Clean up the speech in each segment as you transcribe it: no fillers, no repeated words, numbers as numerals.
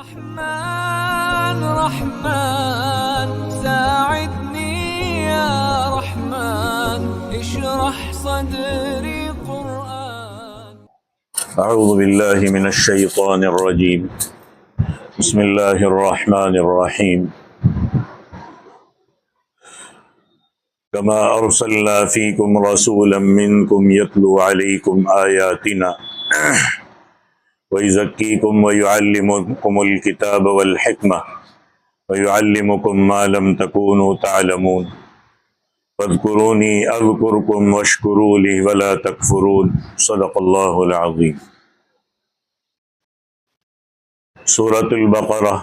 رحمن رحمن ساعدني يا رحمن اشرح صدري قرآن. أعوذ بالله من الشيطان الرجيم. بسم الله الرحمن الرحيم. كما أرسلنا فيكم رسولا منكم يتلو عليكم آياتنا ويزكيكم ويعلمكم الكتاب والحكمة ويعلمكم ما لم تكونوا تعلمون فاذكروني أذكركم واشكروا لي ولا تكفرون. صدق الله العظيم. سورۃ البقرہ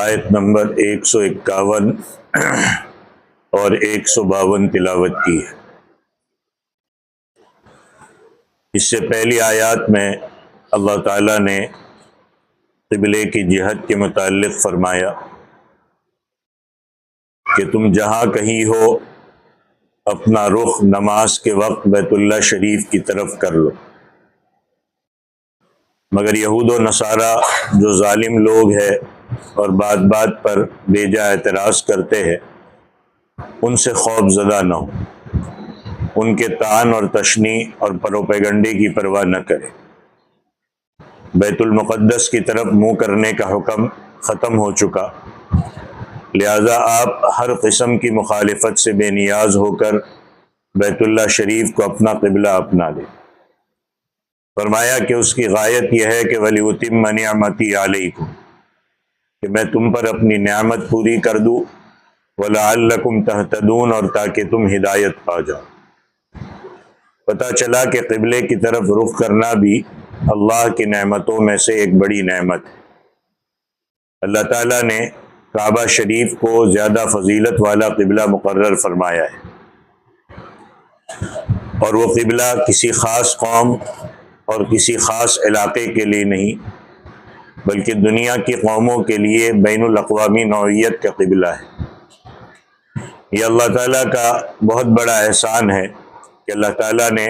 آیت نمبر 151 اور 152 تلاوت کی ہے. اس سے پہلی آیات میں اللہ تعالیٰ نے قبلے کی جہت کے متعلق فرمایا کہ تم جہاں کہیں ہو اپنا رخ نماز کے وقت بیت اللہ شریف کی طرف کر لو. مگر یہود و نصارہ جو ظالم لوگ ہیں اور بات بات پر بے جا اعتراض کرتے ہیں ان سے خوف زدہ نہ ہو، ان کے طعن اور تشنیع اور پروپیگنڈے کی پرواہ نہ کرے. بیت المقدس کی طرف منہ کرنے کا حکم ختم ہو چکا، لہذا آپ ہر قسم کی مخالفت سے بے نیاز ہو کر بیت اللہ شریف کو اپنا قبلہ اپنا لیں. فرمایا کہ اس کی غایت یہ ہے کہ وَلِيُتِمَّ نِعْمَتِي عَلَيْكُمْ، کہ میں تم پر اپنی نعمت پوری کر دوں، وَلَعَلَّكُمْ تَهْتَدُونَ، اور تاکہ تم ہدایت پا جاؤ. پتہ چلا کہ قبلے کی طرف رخ کرنا بھی اللہ کی نعمتوں میں سے ایک بڑی نعمت ہے. اللہ تعالیٰ نے کعبہ شریف کو زیادہ فضیلت والا قبلہ مقرر فرمایا ہے، اور وہ قبلہ کسی خاص قوم اور کسی خاص علاقے کے لیے نہیں بلکہ دنیا کی قوموں کے لیے بین الاقوامی نوعیت کا قبلہ ہے. یہ اللہ تعالیٰ کا بہت بڑا احسان ہے کہ اللہ تعالیٰ نے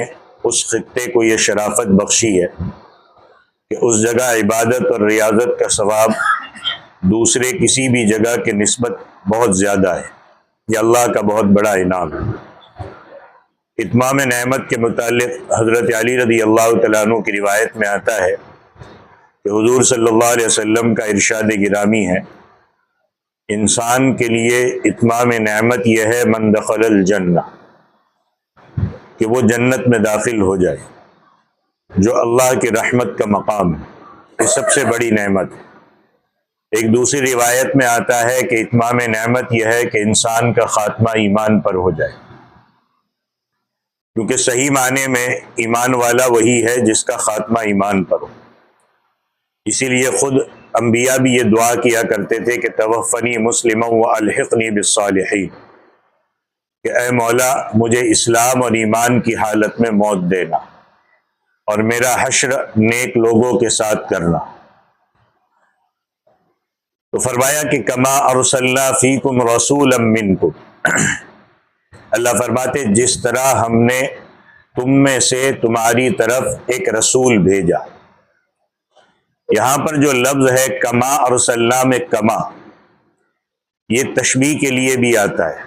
اس خطے کو یہ شرافت بخشی ہے کہ اس جگہ عبادت اور ریاضت کا ثواب دوسرے کسی بھی جگہ کے نسبت بہت زیادہ ہے. یہ اللہ کا بہت بڑا انعام ہے. اتمام نعمت کے متعلق حضرت علی رضی اللہ تعالیٰ عنہ کی روایت میں آتا ہے کہ حضور صلی اللہ علیہ وسلم کا ارشاد گرامی ہے، انسان کے لیے اتمام نعمت یہ ہے من دخل الجنہ، کہ وہ جنت میں داخل ہو جائے، جو اللہ کی رحمت کا مقام ہے. یہ سب سے بڑی نعمت ہے. ایک دوسری روایت میں آتا ہے کہ اتمام نعمت یہ ہے کہ انسان کا خاتمہ ایمان پر ہو جائے، کیونکہ صحیح معنی میں ایمان والا وہی ہے جس کا خاتمہ ایمان پر ہو. اسی لیے خود انبیاء بھی یہ دعا کیا کرتے تھے کہ توفنی مسلما والحقنی بالصالحین، کہ اے مولا مجھے اسلام اور ایمان کی حالت میں موت دینا اور میرا حشر نیک لوگوں کے ساتھ کرنا. تو فرمایا کہ کما ارسلنا فیکم رسولا منکم، اللہ فرماتے جس طرح ہم نے تم میں سے تمہاری طرف ایک رسول بھیجا. یہاں پر جو لفظ ہے کما ارسلنا میں کما، یہ تشبیہ کے لیے بھی آتا ہے،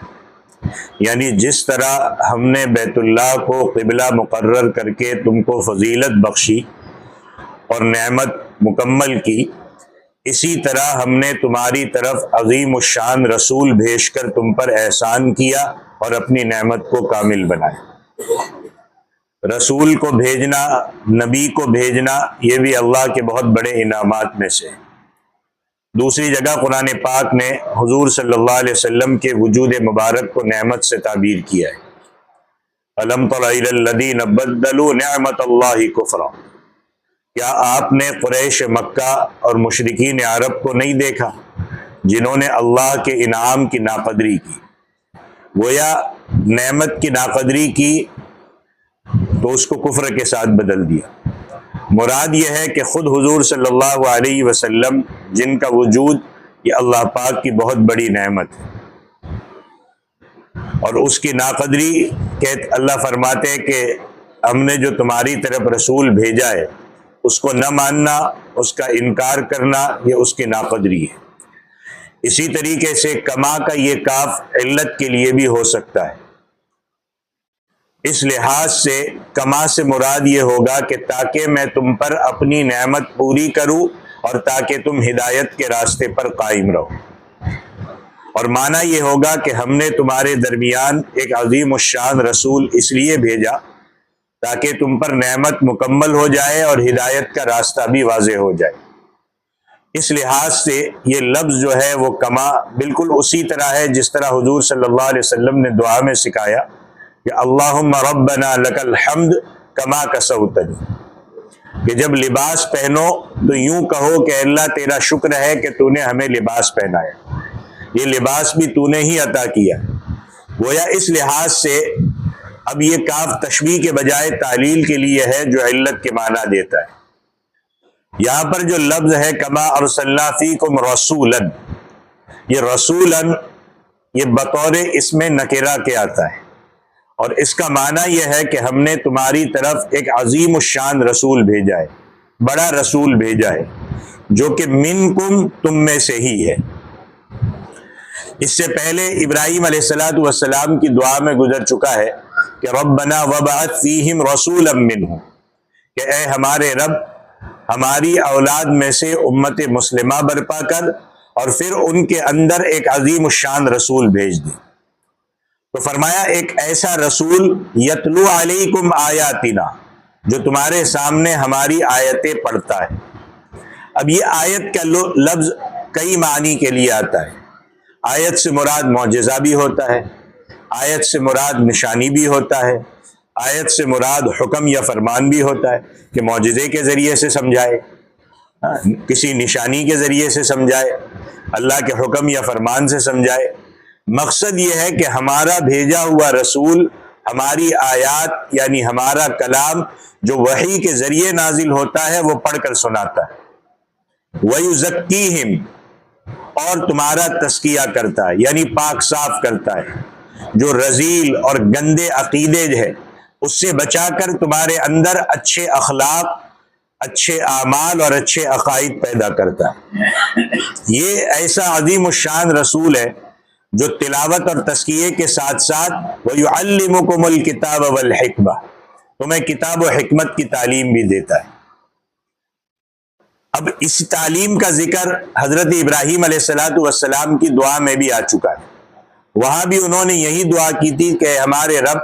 یعنی جس طرح ہم نے بیت اللہ کو قبلہ مقرر کر کے تم کو فضیلت بخشی اور نعمت مکمل کی، اسی طرح ہم نے تمہاری طرف عظیم الشان رسول بھیج کر تم پر احسان کیا اور اپنی نعمت کو کامل بنایا. رسول کو بھیجنا، نبی کو بھیجنا، یہ بھی اللہ کے بہت بڑے انعامات میں سے. دوسری جگہ قرآن پاک نے حضور صلی اللہ علیہ وسلم کے وجود مبارک کو نعمت سے تعبیر کیا ہے. الم تر الی الذین بدلوا نعمت اللہ کفرا، کیا آپ نے قریش مکہ اور مشرکین عرب کو نہیں دیکھا جنہوں نے اللہ کے انعام کی ناقدری کی؟ گویا نعمت کی ناقدری کی تو اس کو کفر کے ساتھ بدل دیا. مراد یہ ہے کہ خود حضور صلی اللہ علیہ وسلم جن کا وجود یہ اللہ پاک کی بہت بڑی نعمت ہے، اور اس کی ناقدری کہ اللہ فرماتے ہیں کہ ہم نے جو تمہاری طرف رسول بھیجا ہے اس کو نہ ماننا، اس کا انکار کرنا، یہ اس کی ناقدری ہے۔ اسی طریقے سے کما کا یہ کاف علت کے لیے بھی ہو سکتا ہے۔ اس لحاظ سے کما سے مراد یہ ہوگا کہ تاکہ میں تم پر اپنی نعمت پوری کروں اور تاکہ تم ہدایت کے راستے پر قائم رہو، اور معنی یہ ہوگا کہ ہم نے تمہارے درمیان ایک عظیم الشان رسول اس لیے بھیجا تاکہ تم پر نعمت مکمل ہو جائے اور ہدایت کا راستہ بھی واضح ہو جائے۔ اس لحاظ سے یہ لفظ جو ہے وہ کما بالکل اسی طرح ہے جس طرح حضور صلی اللہ علیہ وسلم نے دعا میں سکھایا کہ اللہم ربنا لک الحمد کما کسوتنی، کہ جب لباس پہنو تو یوں کہو کہ اللہ تیرا شکر ہے کہ تو نے ہمیں لباس پہنایا، یہ لباس بھی تو نے ہی عطا کیا۔ گویا اس لحاظ سے اب یہ کاف تشبیہ کے بجائے تعلیل کے لیے ہے جو علت کے معنی دیتا ہے۔ یہاں پر جو لفظ ہے کما ارسلنا فیکم رسولا، یہ رسولا یہ بطور اسم نکرہ کے آتا ہے، اور اس کا معنی یہ ہے کہ ہم نے تمہاری طرف ایک عظیم الشان رسول بھیجا ہے، بڑا رسول بھیجا ہے جو کہ منکم تم میں سے ہی ہے۔ اس سے پہلے ابراہیم علیہ السلام کی دعا میں گزر چکا ہے کہ ربنا وبعث فیہم رسولا منہم، کہ اے ہمارے رب ہماری اولاد میں سے امت مسلمہ برپا کر اور پھر ان کے اندر ایک عظیم الشان رسول بھیج دے۔ تو فرمایا ایک ایسا رسول یتلو علیکم آیاتنا، جو تمہارے سامنے ہماری آیتیں پڑھتا ہے۔ اب یہ آیت کا لفظ کئی معنی کے لیے آتا ہے۔ آیت سے مراد معجزہ بھی ہوتا ہے، آیت سے مراد نشانی بھی ہوتا ہے، آیت سے مراد حکم یا فرمان بھی ہوتا ہے کہ معجزے کے ذریعے سے سمجھائے، کسی نشانی کے ذریعے سے سمجھائے، اللہ کے حکم یا فرمان سے سمجھائے۔ مقصد یہ ہے کہ ہمارا بھیجا ہوا رسول ہماری آیات یعنی ہمارا کلام جو وحی کے ذریعے نازل ہوتا ہے وہ پڑھ کر سناتا ہے۔ وَيُزَكِّيهِمْ، اور تمہارا تزکیہ کرتا ہے یعنی پاک صاف کرتا ہے، جو رذیل اور گندے عقیدے ہے اس سے بچا کر تمہارے اندر اچھے اخلاق، اچھے اعمال اور اچھے عقائد پیدا کرتا ہے۔ یہ ایسا عظیم الشان رسول ہے جو تلاوت اور تزکیے کے ساتھ ساتھ وَيُعَلِّمُكُمُ الْكِتَابَ وَالْحِكْمَةَ، تمہیں کتاب و حکمت کی تعلیم بھی دیتا ہے۔ اب اس تعلیم کا ذکر حضرت ابراہیم علیہ السلام کی دعا میں بھی آ چکا ہے۔ وہاں بھی انہوں نے یہی دعا کی تھی کہ ہمارے رب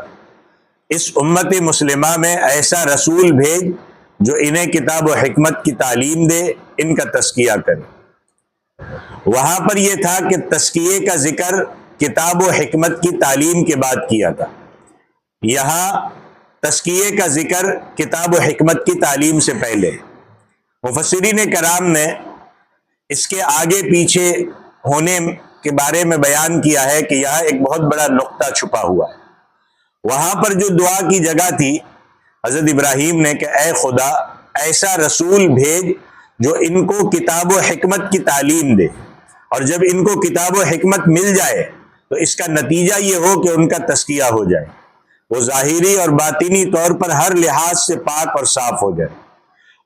اس امت مسلمہ میں ایسا رسول بھیج جو انہیں کتاب و حکمت کی تعلیم دے، ان کا تزکیہ کرے۔ وہاں پر یہ تھا کہ تزکیے کا ذکر کتاب و حکمت کی تعلیم کے بعد کیا تھا، یہاں تزکیے کا ذکر کتاب و حکمت کی تعلیم سے پہلے۔ مفسرین کرام نے اس کے آگے پیچھے ہونے کے بارے میں بیان کیا ہے کہ یہاں ایک بہت بڑا نقطہ چھپا ہوا ہے۔ وہاں پر جو دعا کی جگہ تھی حضرت ابراہیم نے کہ اے خدا ایسا رسول بھیج جو ان کو کتاب و حکمت کی تعلیم دے، اور جب ان کو کتاب و حکمت مل جائے تو اس کا نتیجہ یہ ہو کہ ان کا تزکیہ ہو جائے، وہ ظاہری اور باطنی طور پر ہر لحاظ سے پاک اور صاف ہو جائے۔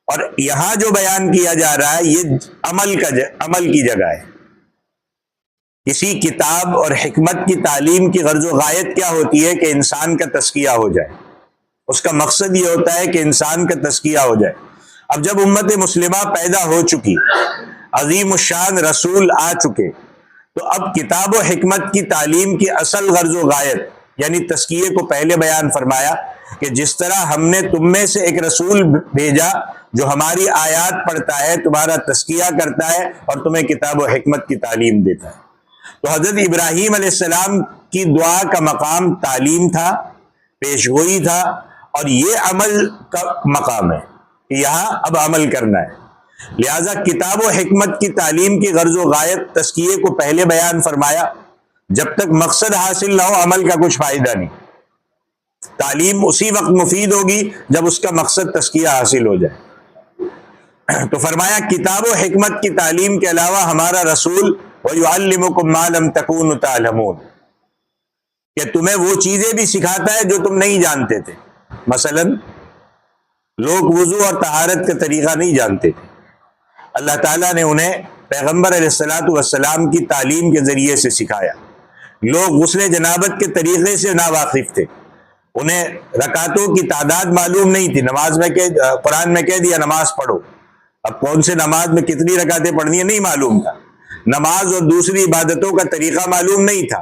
اور یہاں جو بیان کیا جا رہا ہے یہ عمل کی جگہ ہے۔ کسی کتاب اور حکمت کی تعلیم کی غرض و غایت کیا ہوتی ہے کہ انسان کا تزکیہ ہو جائے، اس کا مقصد یہ ہوتا ہے کہ انسان کا تزکیہ ہو جائے۔ اب جب امت مسلمہ پیدا ہو چکی، عظیم الشان رسول آ چکے، تو اب کتاب و حکمت کی تعلیم کی اصل غرض و غایت یعنی تزکیے کو پہلے بیان فرمایا کہ جس طرح ہم نے تم میں سے ایک رسول بھیجا جو ہماری آیات پڑھتا ہے، تمہارا تزکیہ کرتا ہے اور تمہیں کتاب و حکمت کی تعلیم دیتا ہے۔ تو حضرت ابراہیم علیہ السلام کی دعا کا مقام تعلیم تھا، پیشگوئی تھا، اور یہ عمل کا مقام ہے کہ یہاں اب عمل کرنا ہے۔ لہذا کتاب و حکمت کی تعلیم کی غرض و غایت تزکیے کو پہلے بیان فرمایا۔ جب تک مقصد حاصل نہ ہو عمل کا کچھ فائدہ نہیں۔ تعلیم اسی وقت مفید ہوگی جب اس کا مقصد تزکیہ حاصل ہو جائے۔ تو فرمایا کتاب و حکمت کی تعلیم کے علاوہ ہمارا رسول وَيُعَلِّمُكُم مَّا لَمْ تَكُونُوا تَعْلَمُونَ، کہ تمہیں وہ چیزیں بھی سکھاتا ہے جو تم نہیں جانتے تھے۔ مثلا لوگ وضو اور طہارت کا طریقہ نہیں جانتے تھے۔ اللہ تعالیٰ نے انہیں پیغمبر علیہ الصلاۃ والسلام کی تعلیم کے ذریعے سے سکھایا۔ لوگ غسل جنابت کے طریقے سے ناواقف تھے، انہیں رکعتوں کی تعداد معلوم نہیں تھی۔ نماز میں قرآن میں کہہ دیا نماز پڑھو، اب کون سے نماز میں کتنی رکعتیں پڑھنی ہیں نہیں معلوم تھا۔ نماز اور دوسری عبادتوں کا طریقہ معلوم نہیں تھا،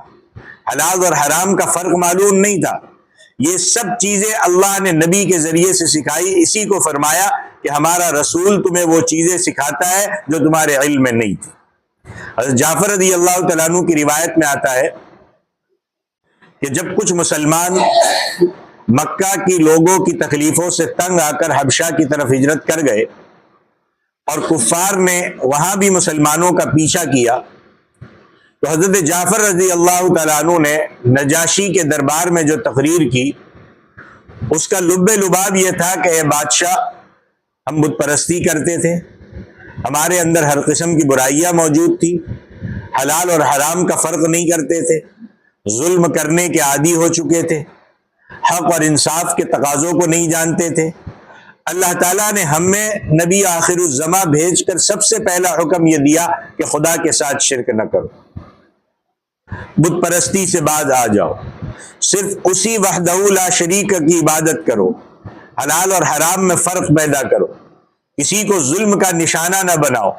حلال اور حرام کا فرق معلوم نہیں تھا۔ یہ سب چیزیں اللہ نے نبی کے ذریعے سے سکھائی، اسی کو فرمایا کہ ہمارا رسول تمہیں وہ چیزیں سکھاتا ہے جو تمہارے علم میں نہیں تھی۔ حضرت جعفر رضی اللہ تعالیٰ عنہ کی روایت میں آتا ہے کہ جب کچھ مسلمان مکہ کی لوگوں کی تکلیفوں سے تنگ آ کر حبشہ کی طرف ہجرت کر گئے اور کفار نے وہاں بھی مسلمانوں کا پیچھا کیا، تو حضرت جعفر رضی اللہ تعالیٰ عنہ نے نجاشی کے دربار میں جو تقریر کی، اس کا لب لباب یہ تھا کہ اے بادشاہ، ہم بت پرستی کرتے تھے، ہمارے اندر ہر قسم کی برائیاں موجود تھی، حلال اور حرام کا فرق نہیں کرتے تھے، ظلم کرنے کے عادی ہو چکے تھے، حق اور انصاف کے تقاضوں کو نہیں جانتے تھے۔ اللہ تعالیٰ نے ہمیں نبی آخر الزماں بھیج کر سب سے پہلا حکم یہ دیا کہ خدا کے ساتھ شرک نہ کرو، بت پرستی سے باز آ جاؤ، صرف اسی وحدہ لا شریک کی عبادت کرو، حلال اور حرام میں فرق پیدا کرو، کسی کو ظلم کا نشانہ نہ بناؤ۔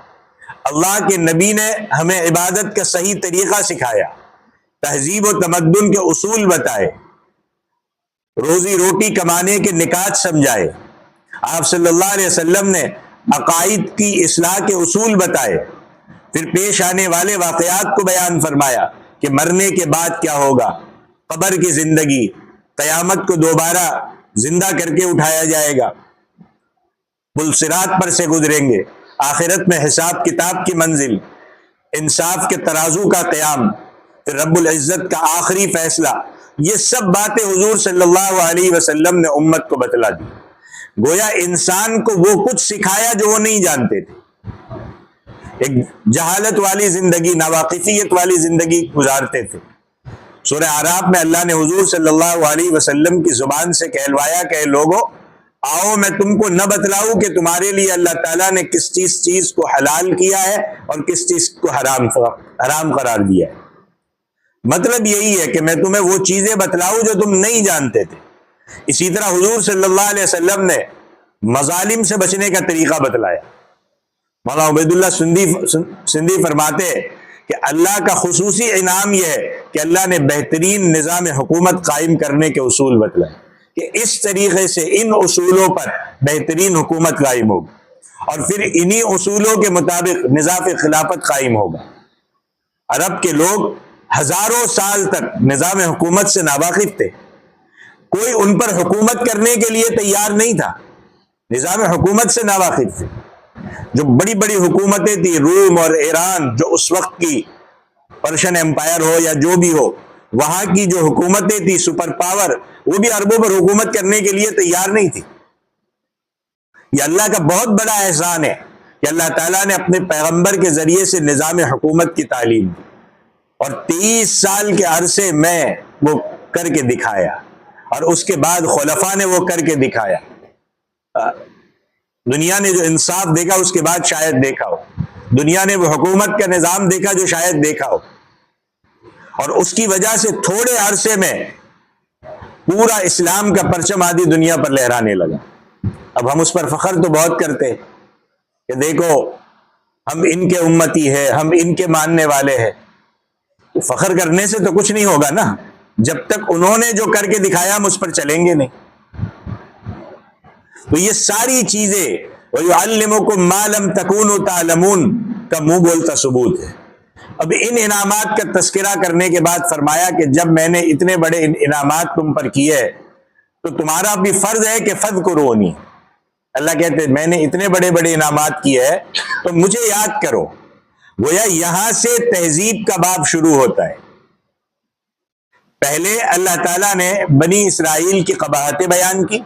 اللہ کے نبی نے ہمیں عبادت کا صحیح طریقہ سکھایا، تہذیب و تمدن کے اصول بتائے، روزی روٹی کمانے کے نکات سمجھائے۔ آپ صلی اللہ علیہ وسلم نے عقائد کی اصلاح کے اصول بتائے، پھر پیش آنے والے واقعات کو بیان فرمایا کہ مرنے کے بعد کیا ہوگا، قبر کی زندگی، قیامت کو دوبارہ زندہ کر کے اٹھایا جائے گا، پل صراط پر سے گزریں گے، آخرت میں حساب کتاب کی منزل، انصاف کے ترازو کا قیام، پھر رب العزت کا آخری فیصلہ۔ یہ سب باتیں حضور صلی اللہ علیہ وسلم نے امت کو بتلا دی۔ گویا انسان کو وہ کچھ سکھایا جو وہ نہیں جانتے تھے۔ ایک جہالت والی زندگی، ناواقفیت والی زندگی گزارتے تھے۔ سورہ اعراف میں اللہ نے حضور صلی اللہ علیہ وسلم کی زبان سے کہلوایا کہ اے لوگو، آؤ میں تم کو نہ بتلاؤں کہ تمہارے لیے اللہ تعالیٰ نے کس چیز کو حلال کیا ہے اور کس چیز کو حرام قرار دیا ہے۔ مطلب یہی ہے کہ میں تمہیں وہ چیزیں بتلاؤں جو تم نہیں جانتے تھے۔ اسی طرح حضور صلی اللہ علیہ وسلم نے مظالم سے بچنے کا طریقہ بتلایا۔ مولانا عبید اللہ سندھی فرماتے کہ اللہ کا خصوصی انعام یہ ہے کہ اللہ نے بہترین نظام حکومت قائم کرنے کے اصول بتلائے کہ اس طریقے سے ان اصولوں پر بہترین حکومت قائم ہوگی، اور پھر انہی اصولوں کے مطابق نظام خلافت قائم ہوگا۔ عرب کے لوگ ہزاروں سال تک نظام حکومت سے ناواقف تھے، کوئی ان پر حکومت کرنے کے لیے تیار نہیں تھا، نظام حکومت سے ناواقف تھے۔ جو بڑی بڑی حکومتیں تھیں، روم اور ایران، جو اس وقت کی پرشین امپائر ہو یا جو بھی ہو، وہاں کی جو حکومتیں تھیں سپر پاور، وہ بھی عربوں پر حکومت کرنے کے لیے تیار نہیں تھی۔ یہ اللہ کا بہت بڑا احسان ہے کہ اللہ تعالیٰ نے اپنے پیغمبر کے ذریعے سے نظام حکومت کی تعلیم دی، اور 23 سال کے عرصے میں وہ کر کے دکھایا، اور اس کے بعد خلفاء نے وہ کر کے دکھایا۔ دنیا نے جو انصاف دیکھا اس کے بعد شاید دیکھا ہو، دنیا نے وہ حکومت کا نظام دیکھا جو شاید دیکھا ہو، اور اس کی وجہ سے تھوڑے عرصے میں پورا اسلام کا پرچم آدھی دنیا پر لہرانے لگا۔ اب ہم اس پر فخر تو بہت کرتے کہ دیکھو ہم ان کے امتی ہیں، ہم ان کے ماننے والے ہیں۔ تو فخر کرنے سے تو کچھ نہیں ہوگا نا، جب تک انہوں نے جو کر کے دکھایا ہم اس پر چلیں گے نہیں۔ تو یہ ساری چیزیں وَيُعَلِّمُكُم مَّا لَمْ تَكُونُوا تَعْلَمُونَ کا منہ بولتا ثبوت ہے۔ اب ان انعامات کا تذکرہ کرنے کے بعد فرمایا کہ جب میں نے اتنے بڑے انعامات تم پر کیے تو تمہارا بھی فرض ہے کہ فاذکرونی۔ اللہ کہتے ہیں میں نے اتنے بڑے بڑے انعامات کیے ہیں تو مجھے یاد کرو۔ گویا یہاں سے تہذیب کا باب شروع ہوتا ہے۔ پہلے اللہ تعالیٰ نے بنی اسرائیل کی قباحتیں بیان کی،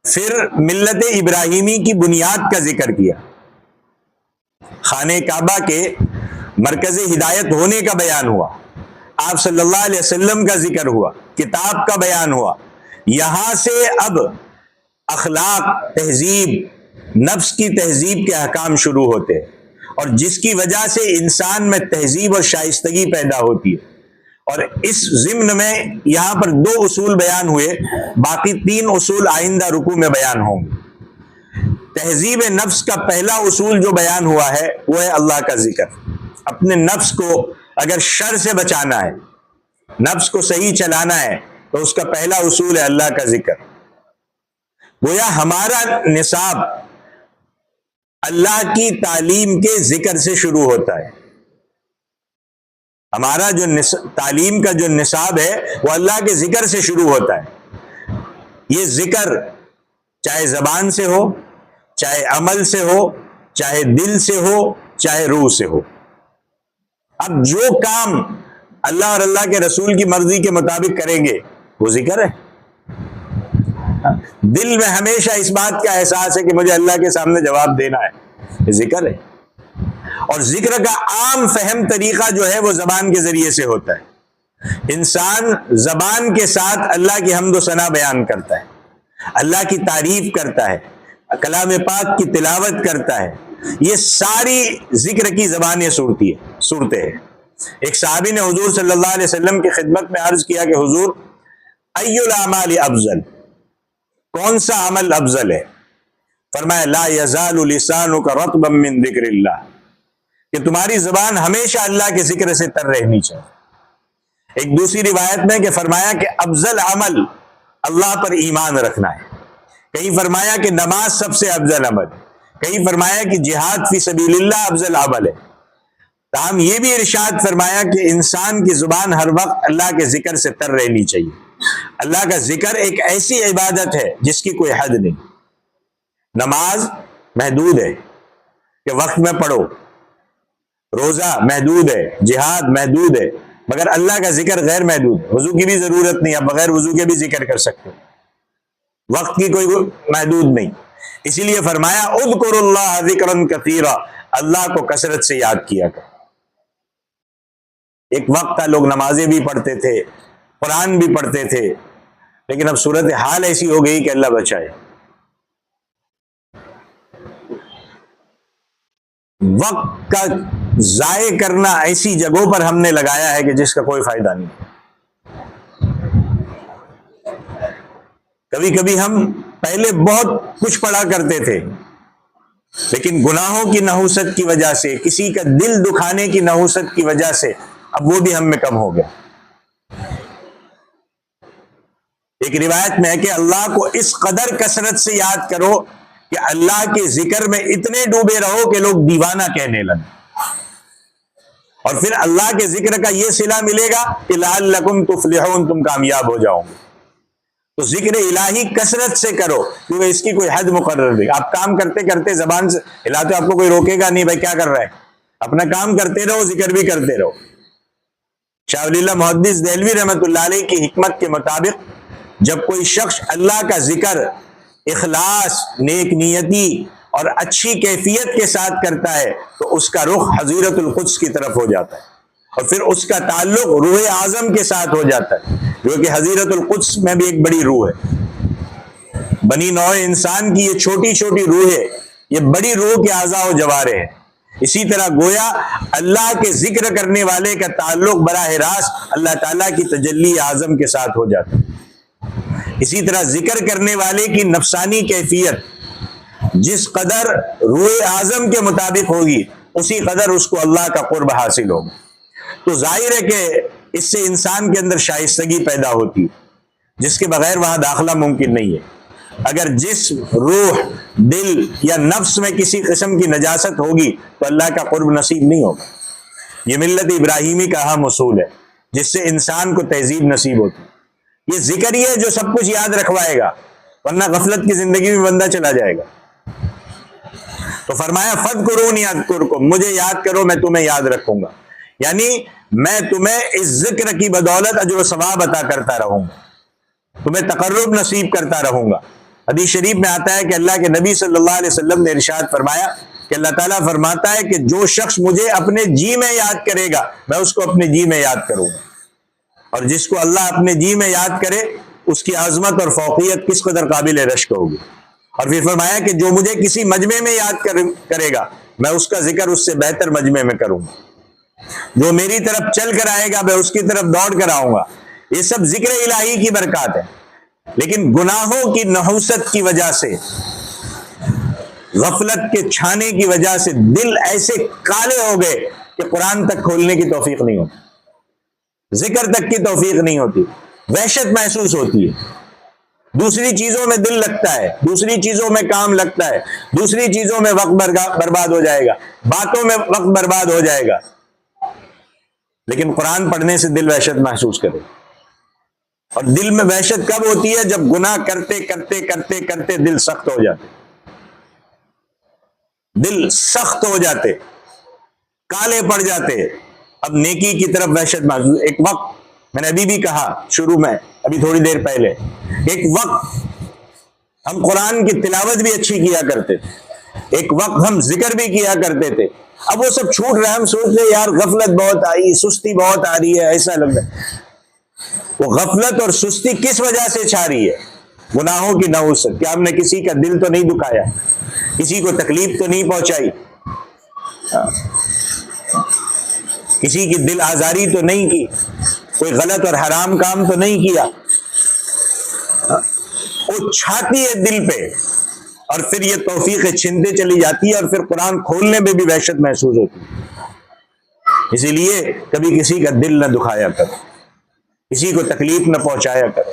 پھر ملت ابراہیمی کی بنیاد کا ذکر کیا، خانہ کعبہ کے مرکز ہدایت ہونے کا بیان ہوا، آپ صلی اللہ علیہ وسلم کا ذکر ہوا، کتاب کا بیان ہوا۔ یہاں سے اب اخلاق، تہذیب، نفس کی تہذیب کے احکام شروع ہوتے ہیں، اور جس کی وجہ سے انسان میں تہذیب اور شائستگی پیدا ہوتی ہے۔ اور اس ضمن میں یہاں پر 2 اصول بیان ہوئے، باقی 3 اصول آئندہ رکوع میں بیان ہوں گے۔ تہذیب نفس کا پہلا اصول جو بیان ہوا ہے وہ ہے اللہ کا ذکر۔ اپنے نفس کو اگر شر سے بچانا ہے، نفس کو صحیح چلانا ہے، تو اس کا پہلا اصول ہے اللہ کا ذکر۔ گویا ہمارا نصاب اللہ کی تعلیم کے ذکر سے شروع ہوتا ہے۔ ہمارا جو تعلیم کا جو نصاب ہے وہ اللہ کے ذکر سے شروع ہوتا ہے۔ یہ ذکر چاہے زبان سے ہو، چاہے عمل سے ہو، چاہے دل سے ہو، چاہے روح سے ہو۔ اب جو کام اللہ اور اللہ کے رسول کی مرضی کے مطابق کریں گے وہ ذکر ہے۔ دل میں ہمیشہ اس بات کا احساس ہے کہ مجھے اللہ کے سامنے جواب دینا ہے، یہ ذکر ہے۔ اور ذکر کا عام فہم طریقہ جو ہے وہ زبان کے ذریعے سے ہوتا ہے۔ انسان زبان کے ساتھ اللہ کی حمد و ثنا بیان کرتا ہے، اللہ کی تعریف کرتا ہے، کلام پاک کی تلاوت کرتا ہے۔ یہ ساری ذکر کی زبانیں صورتیں ہیں۔ ایک صحابی نے حضور صلی اللہ علیہ وسلم کی خدمت میں عرض کیا کہ حضور ای الاعمال افضل، کون سا عمل افضل ہے؟ فرمایا لا یزال لسانک رطبا من ذکر اللہ، کہ تمہاری زبان ہمیشہ اللہ کے ذکر سے تر رہنی چاہیے۔ ایک دوسری روایت میں کہ فرمایا کہ افضل عمل اللہ پر ایمان رکھنا ہے، کہیں فرمایا کہ نماز سب سے افضل عمل، کہیں فرمایا کہ جہاد فی سبیل اللہ افضل عمل ہے۔ تاہم یہ بھی ارشاد فرمایا کہ انسان کی زبان ہر وقت اللہ کے ذکر سے تر رہنی چاہیے۔ اللہ کا ذکر ایک ایسی عبادت ہے جس کی کوئی حد نہیں۔ نماز محدود ہے کہ وقت میں پڑھو، روزہ محدود ہے، جہاد محدود ہے، مگر اللہ کا ذکر غیر محدود ہے۔ وضو کی بھی ضرورت نہیں، آپ بغیر وضو کے بھی ذکر کر سکتے، وقت کی کوئی محدود نہیں۔ اسی لیے فرمایا اذکروا اللہ ذکرا کثیرا، اللہ کو کثرت سے یاد کیا کر۔ ایک وقت تھا لوگ نمازیں بھی پڑھتے تھے، قرآن بھی پڑھتے تھے، لیکن اب صورت حال ایسی ہو گئی کہ اللہ بچائے۔ وقت کا ضائع کرنا ایسی جگہوں پر ہم نے لگایا ہے کہ جس کا کوئی فائدہ نہیں۔ کبھی کبھی ہم پہلے بہت کچھ پڑھا کرتے تھے، لیکن گناہوں کی نحوست کی وجہ سے، کسی کا دل دکھانے کی نحوست کی وجہ سے اب وہ بھی ہم میں کم ہو گیا۔ ایک روایت میں ہے کہ اللہ کو اس قدر کثرت سے یاد کرو کہ اللہ کے ذکر میں اتنے ڈوبے رہو کہ لوگ دیوانہ کہنے لگے، اور پھر اللہ کے ذکر کا یہ صلہ ملے گا کہ لعلکم تفلحون، تم کامیاب ہو جاؤ گے۔ تو ذکر الہی کثرت سے کرو، کیونکہ اس کی کوئی حد مقرر نہیں۔ آپ کام کرتے کرتے زبان سے ہلاتے، آپ کو کوئی روکے گا نہیں، بھائی کیا کر رہا ہے، اپنا کام کرتے رہو، ذکر بھی کرتے رہو۔ شاہ ولی اللہ محدث دہلوی رحمۃ اللہ علیہ کی حکمت کے مطابق جب کوئی شخص اللہ کا ذکر اخلاص، نیک نیتی اور اچھی کیفیت کے ساتھ کرتا ہے تو اس کا رخ حضیرت القدس کی طرف ہو جاتا ہے، اور پھر اس کا تعلق روح اعظم کے ساتھ ہو جاتا ہے، جو کہ حضیرت القدس میں بھی ایک بڑی روح ہے۔ بنی نوع انسان کی یہ چھوٹی چھوٹی روح ہے، یہ بڑی روح کے اعضاء و جوارح ہیں۔ اسی طرح گویا اللہ کے ذکر کرنے والے کا تعلق براہ راست اللہ تعالیٰ کی تجلی اعظم کے ساتھ ہو جاتا ہے۔ اسی طرح ذکر کرنے والے کی نفسانی کیفیت جس قدر روح اعظم کے مطابق ہوگی، اسی قدر اس کو اللہ کا قرب حاصل ہوگا۔ تو ظاہر ہے کہ اس سے انسان کے اندر شائستگی پیدا ہوتی ہے، جس کے بغیر وہاں داخلہ ممکن نہیں ہے۔ اگر جسم، روح، دل یا نفس میں کسی قسم کی نجاست ہوگی تو اللہ کا قرب نصیب نہیں ہوگا۔ یہ ملت ابراہیمی کا اہم اصول ہے، جس سے انسان کو تہذیب نصیب ہوتی ہے۔ یہ ذکر ہی ہے جو سب کچھ یاد رکھوائے گا، ورنہ غفلت کی زندگی میں بندہ چلا جائے گا۔ تو فرمایا فاذکرونی اذکرکم، مجھے یاد کرو میں تمہیں یاد رکھوں گا، یعنی میں تمہیں اس ذکر کی بدولت اجر و ثواب عطا کرتا رہوں گا، تمہیں تقرب نصیب کرتا رہوں گا۔ حدیث شریف میں آتا ہے کہ اللہ کے نبی صلی اللہ علیہ وسلم نے ارشاد فرمایا کہ اللہ تعالیٰ فرماتا ہے کہ جو شخص مجھے اپنے جی میں یاد کرے گا میں اس کو اپنے جی میں یاد کروں گا، اور جس کو اللہ اپنے جی میں یاد کرے اس کی عظمت اور فوقیت کس قدر قابل رشک ہوگی. اور پھر فرمایا کہ جو مجھے کسی مجمع میں یاد کرے گا میں اس کا ذکر اس سے بہتر مجمع میں کروں گا. جو میری طرف چل کر آئے گا میں اس کی طرف دوڑ کر آؤں گا. یہ سب ذکر الہی کی برکات ہے. لیکن گناہوں کی نحوست کی وجہ سے، غفلت کے چھانے کی وجہ سے دل ایسے کالے ہو گئے کہ قرآن تک کھولنے کی توفیق نہیں ہوتی، ذکر تک کی توفیق نہیں ہوتی، وحشت محسوس ہوتی ہے. دوسری چیزوں میں دل لگتا ہے، دوسری چیزوں میں کام لگتا ہے، دوسری چیزوں میں وقت برباد ہو جائے گا، باتوں میں وقت برباد ہو جائے گا. لیکن قرآن پڑھنے سے دل وحشت محسوس کرے. اور دل میں وحشت کب ہوتی ہے؟ جب گناہ کرتے کرتے کرتے کرتے دل سخت ہو جاتے، دل سخت ہو جاتے، کالے پڑ جاتے. اب نیکی کی طرف وحشت محسوس. ایک وقت میں نے ابھی بھی کہا شروع میں، ابھی تھوڑی دیر پہلے، ایک وقت ہم قرآن کی تلاوت بھی اچھی کیا کرتے تھے، ایک وقت ہم ذکر بھی کیا کرتے تھے. اب وہ سب چھوٹ رہا ہے. ہم سوچ رہے یار غفلت بہت آئی، سستی بہت آ رہی ہے، ایسا لگ رہا ہے. وہ غفلت اور سستی کس وجہ سے چھا رہی ہے؟ گناہوں کی نحوست. کیا ہم نے کسی کا دل تو نہیں دکھایا، کسی کو تکلیف تو نہیں پہنچائی، کسی کی دل آزاری تو نہیں کی، کوئی غلط اور حرام کام تو نہیں کیا. وہ چھاتی ہے دل پہ، اور پھر یہ توفیقیں چھنتے چلی جاتی ہے، اور پھر قرآن کھولنے میں بھی وحشت محسوس ہوتی ہے. اسی لیے کبھی کسی کا دل نہ دکھایا کرو، کسی کو تکلیف نہ پہنچایا کرو،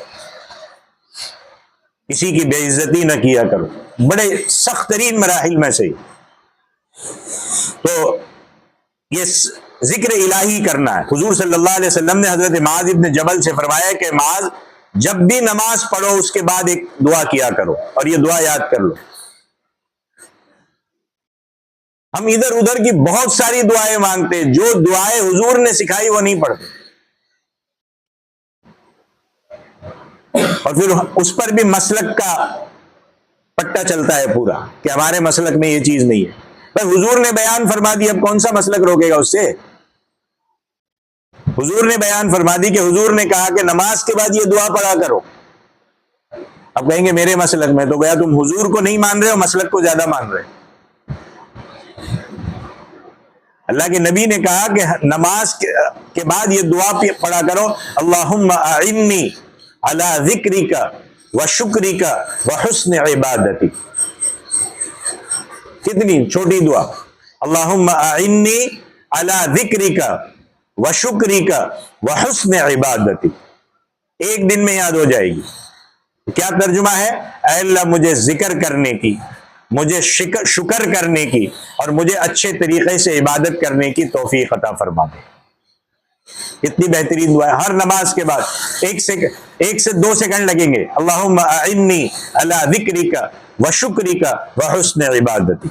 کسی کی بے عزتی نہ کیا کرو. بڑے سخت ترین مراحل میں سے. تو یہ ذکر الہی کرنا ہے. حضور صلی اللہ علیہ وسلم نے حضرت معاذ ابن جبل سے فرمایا کہ معاذ جب بھی نماز پڑھو اس کے بعد ایک دعا کیا کرو، اور یہ دعا یاد کر لو. ہم ادھر ادھر کی بہت ساری دعائیں مانگتے، جو دعائیں حضور نے سکھائی وہ نہیں پڑھتے، اور پھر اس پر بھی مسلک کا پٹا چلتا ہے پورا کہ ہمارے مسلک میں یہ چیز نہیں ہے. بھائی حضور نے بیان فرما دی، اب کون سا مسلک روکے گا اس سے؟ حضور نے بیان فرما دی کہ حضور نے کہا کہ نماز کے بعد یہ دعا پڑھا کرو. اب کہیں گے میرے مسلک میں، تو گیا تم حضور کو نہیں مان رہے ہو، مسلک کو زیادہ مان رہے. اللہ کے نبی نے کہا کہ نماز کے بعد یہ دعا پڑھا کرو، اللہم اعنی علی ذکرک و شکرک و حسن عبادتی. کتنی چھوٹی دعا، اللہم اعنی علی ذکرک و شکرک و حسن عبادتی. ایک دن میں یاد ہو جائے گی. کیا ترجمہ ہے؟ اے اللہ مجھے ذکر کرنے کی، مجھے شکر کرنے کی، اور مجھے اچھے طریقے سے عبادت کرنے کی توفیق عطا فرما دے. اتنی بہترین دعا ہے. ہر نماز کے بعد 1 سے 2 سیکنڈ لگیں گے، اللہم اعنی علی ذکرک و شکرک و حسن عبادتی.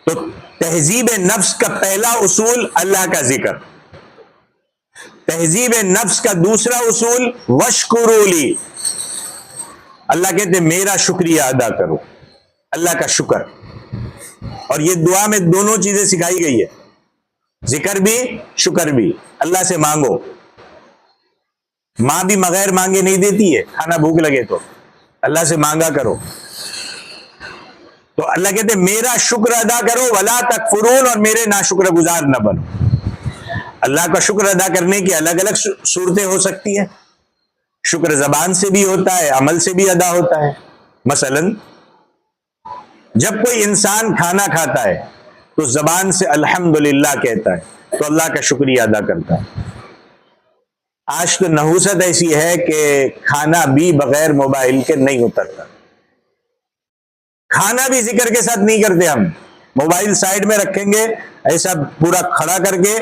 تو تہذیب نفس کا پہلا اصول اللہ کا ذکر. تہذیب نفس کا دوسرا اصول وشکروا لی. اللہ کہتے ہیں میرا شکریہ ادا کرو، اللہ کا شکر. اور یہ دعا میں دونوں چیزیں سکھائی گئی ہے، ذکر بھی شکر بھی. اللہ سے مانگو. ماں بھی بغیر مانگے نہیں دیتی ہے، کھانا بھوک لگے تو اللہ سے مانگا کرو. تو اللہ کہتے ہیں میرا شکر ادا کرو، ولا تکفرون، اور میرے ناشکر گزار نہ بنو. اللہ کا شکر ادا کرنے کی الگ الگ صورتیں ہو سکتی ہیں. شکر زبان سے بھی ہوتا ہے، عمل سے بھی ادا ہوتا ہے. مثلا جب کوئی انسان کھانا کھاتا ہے تو زبان سے الحمدللہ کہتا ہے، تو اللہ کا شکریہ ادا کرتا ہے. آج تو نحوست ایسی ہے کہ کھانا بھی بغیر موبائل کے نہیں اترتا. کھانا بھی ذکر کے ساتھ نہیں کرتے ہم. موبائل سائڈ میں رکھیں گے ایسا پورا کھڑا کر کے،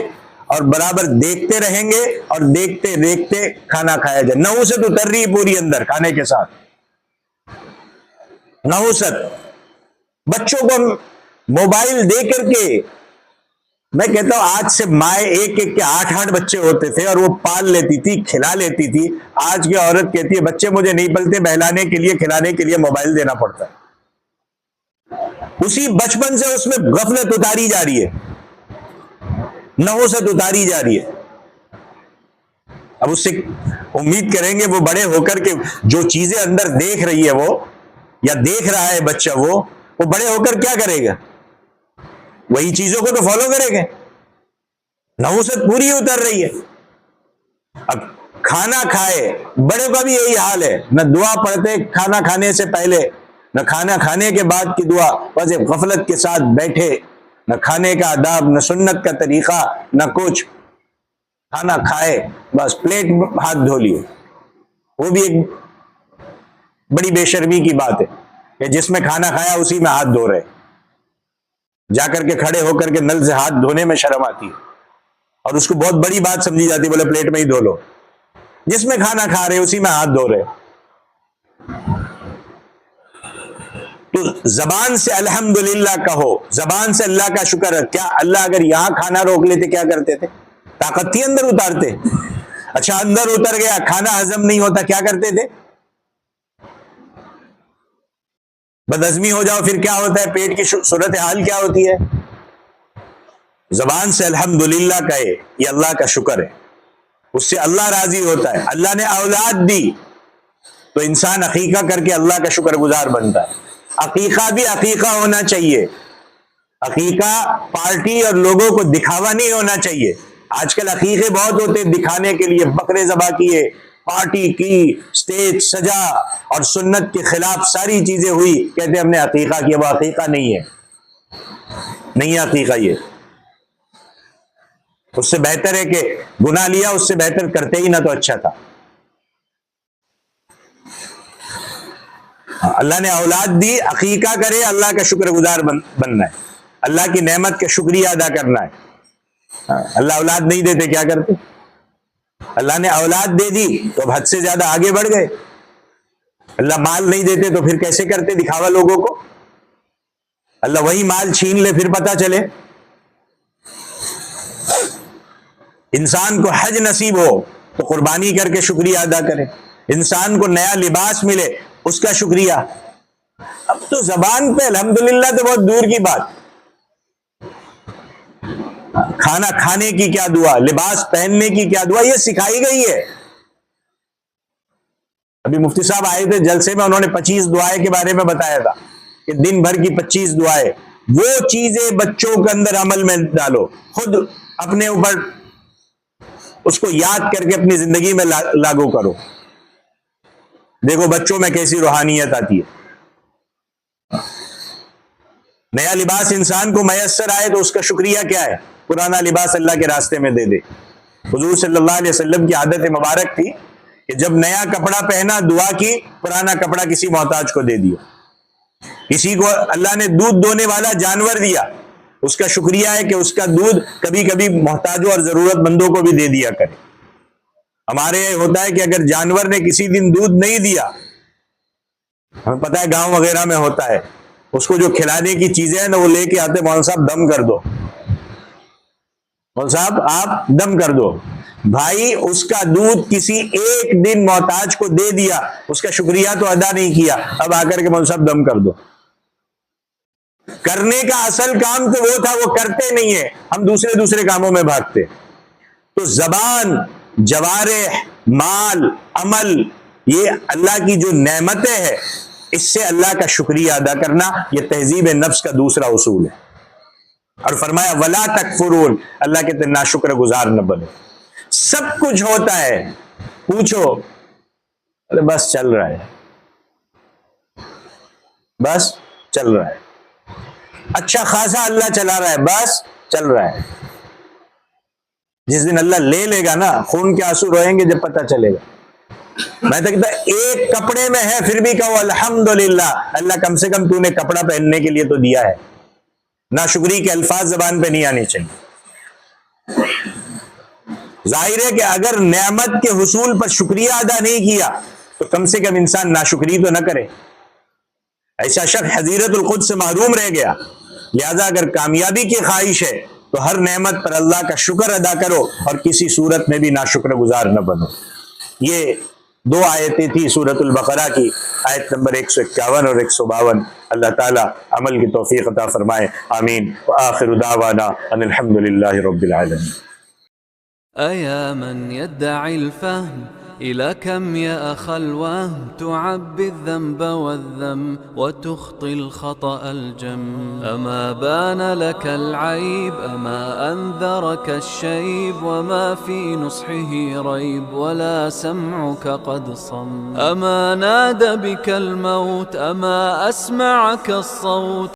اور برابر دیکھتے رہیں گے، اور دیکھتے دیکھتے کھانا کھایا جائے. نحوست اتر رہی پوری اندر کھانے کے ساتھ. نحوست. بچوں کو موبائل دے کر کے، میں کہتا ہوں آج سے مائیں ایک ایک کے 8 بچے ہوتے تھے، اور وہ پال لیتی تھی، کھلا لیتی تھی. آج کی عورت کہتی ہے بچے مجھے نہیں پلتے، بہلانے کے لیے کھلانے کے لیے موبائل دینا پڑتا ہے. اسی بچپن سے اس میں غفلت اتاری جا رہی ہے، نحوست اتاری جا رہی ہے. اب اس سے امید کریں گے وہ بڑے ہو کر کے جو چیزیں اندر دیکھ رہی ہے وہ یا دیکھ رہا ہے بچہ وہ بڑے ہو کر کیا کرے گا؟ وہی چیزوں کو تو فالو کرے گا. نحوست پوری اتر رہی ہے. اب کھانا کھائے، بڑے کا بھی یہی حال ہے، نہ دعا پڑھتے کھانا کھانے سے پہلے، نہ کھانا کھانے کے بعد کی دعا، بس غفلت کے ساتھ بیٹھے، نہ کھانے کا آداب، نہ سنت کا طریقہ، نہ کچھ. کھانا کھائے بس پلیٹ ہاتھ دھو لیے. وہ بھی ایک بڑی بے شرمی کی بات ہے کہ جس میں کھانا کھایا اسی میں ہاتھ دھو رہے. جا کر کے کھڑے ہو کر کے نل سے ہاتھ دھونے میں شرم آتی ہے اور اس کو بہت بڑی بات سمجھی جاتی ہے، بولے پلیٹ میں ہی دھو لو. جس میں کھانا کھا رہے اسی میں ہاتھ دھو رہے. تو زبان سے الحمدللہ کہو، زبان سے اللہ کا شکر ہے. کیا اللہ اگر یہاں کھانا روک لیتے کیا کرتے تھے؟ طاقت تھی اندر اتارتے. اچھا اندر اتر گیا، کھانا ہضم نہیں ہوتا، کیا کرتے تھے؟ بدہضمی ہو جاؤ پھر کیا ہوتا ہے؟ پیٹ کی صورتحال کیا ہوتی ہے؟ زبان سے الحمدللہ کہے، یہ اللہ کا شکر ہے، اس سے اللہ راضی ہوتا ہے. اللہ نے اولاد دی تو انسان عقیقہ کر کے اللہ کا شکر گزار بنتا ہے. عقیقہ بھی عقیقہ ہونا چاہیے. عقیقہ پارٹی اور لوگوں کو دکھاوا نہیں ہونا چاہیے. آج کل عقیقے بہت ہوتے دکھانے کے لیے، بکرے ذبح کیے، پارٹی کی، سٹیج سجا اور سنت کے خلاف ساری چیزیں ہوئی، کہتے ہم نے عقیقہ کیا. وہ عقیقہ نہیں ہے، نہیں ہے عقیقہ. یہ اس سے بہتر ہے کہ گناہ لیا، اس سے بہتر کرتے ہی نہ تو اچھا تھا. اللہ نے اولاد دی، عقیقہ کرے، اللہ کا شکر گزار بننا ہے، اللہ کی نعمت کا شکریہ ادا کرنا ہے. اللہ اولاد نہیں دیتے کیا کرتے؟ اللہ نے اولاد دے دی تو حد سے زیادہ آگے بڑھ گئے. اللہ مال نہیں دیتے تو پھر کیسے کرتے دکھاوا لوگوں کو؟ اللہ وہی مال چھین لے پھر پتہ چلے. انسان کو حج نصیب ہو تو قربانی کر کے شکریہ ادا کرے. انسان کو نیا لباس ملے اس کا شکریہ. اب تو زبان پہ الحمدللہ تو بہت دور کی بات. کھانا کھانے کی کیا دعا، لباس پہننے کی کیا دعا، یہ سکھائی گئی ہے. ابھی مفتی صاحب آئے تھے جلسے میں، انہوں نے 25 دعائیں کے بارے میں بتایا تھا کہ دن بھر کی 25 دعائیں. وہ چیزیں بچوں کے اندر عمل میں ڈالو، خود اپنے اوپر اس کو یاد کر کے اپنی زندگی میں لاگو کرو. دیکھو بچوں میں کیسی روحانیت آتی ہے. نیا لباس انسان کو میسر آئے تو اس کا شکریہ کیا ہے؟ پرانا لباس اللہ کے راستے میں دے دے. حضور صلی اللہ علیہ وسلم کی عادت مبارک تھی کہ جب نیا کپڑا پہنا دعا کی، پرانا کپڑا کسی محتاج کو دے دیا. کسی کو اللہ نے دودھ دونے والا جانور دیا، اس کا شکریہ ہے کہ اس کا دودھ کبھی کبھی محتاجوں اور ضرورت مندوں کو بھی دے دیا کرے. ہمارے یہ ہوتا ہے کہ اگر جانور نے کسی دن دودھ نہیں دیا، ہمیں پتہ ہے گاؤں وغیرہ میں ہوتا ہے، اس کو جو کھلانے کی چیزیں ہیں نا وہ لے کے آتے، مولانا صاحب دم کر دو، مولانا صاحب آپ دم کر دو. بھائی اس کا دودھ کسی ایک دن محتاج کو دے دیا، اس کا شکریہ تو ادا نہیں کیا، اب آ کر کے مولانا صاحب دم کر دو. کرنے کا اصل کام تو وہ تھا، وہ کرتے نہیں ہیں، ہم دوسرے کاموں میں بھاگتے. تو زبان، جوارح، مال، عمل، یہ اللہ کی جو نعمتیں ہیں، اس سے اللہ کا شکریہ ادا کرنا، یہ تہذیب نفس کا دوسرا اصول ہے. اور فرمایا ولا تکفرون، اللہ کے ناشکر گزار نہ بنو. سب کچھ ہوتا ہے، پوچھو ارے بس چل رہا ہے، بس چل رہا ہے، اچھا خاصا اللہ چلا رہا ہے، بس چل رہا ہے. جس دن اللہ لے لے گا نا، خون کے آنسو روئیں گے جب پتہ چلے گا. میں تو کہتا ایک کپڑے میں ہے پھر بھی کہو الحمدللہ، اللہ کم سے کم تو نے کپڑا پہننے کے لیے تو دیا ہے. ناشکری کے الفاظ زبان پہ نہیں آنے چاہیے. ظاہر ہے کہ اگر نعمت کے حصول پر شکریہ ادا نہیں کیا تو کم سے کم انسان ناشکری تو نہ کرے. ایسا شخص حضیرت القدس سے محروم رہ گیا. لہذا اگر کامیابی کی خواہش ہے تو ہر نعمت پر اللہ کا شکر ادا کرو اور کسی صورت میں بھی ناشکر گزار نہ بنو. یہ 2 آیتیں تھی سورۃ البقرہ کی، آیت نمبر 151 اور 152. اللہ تعالی عمل کی توفیق عطا فرمائے، آمین. وآخر دعوانا ان الحمد للہ رب العالمین. أيا من يدعي الفهم إلى كم يا أخ الوهم تعبي الذنب والذم وتخطي الخطأ الجم. أما بان لك العيب أما أنذرك الشيب وما في نصحه ريب ولا سمعك قد صم. أما نادى بك الموت أما أسمعك الصوت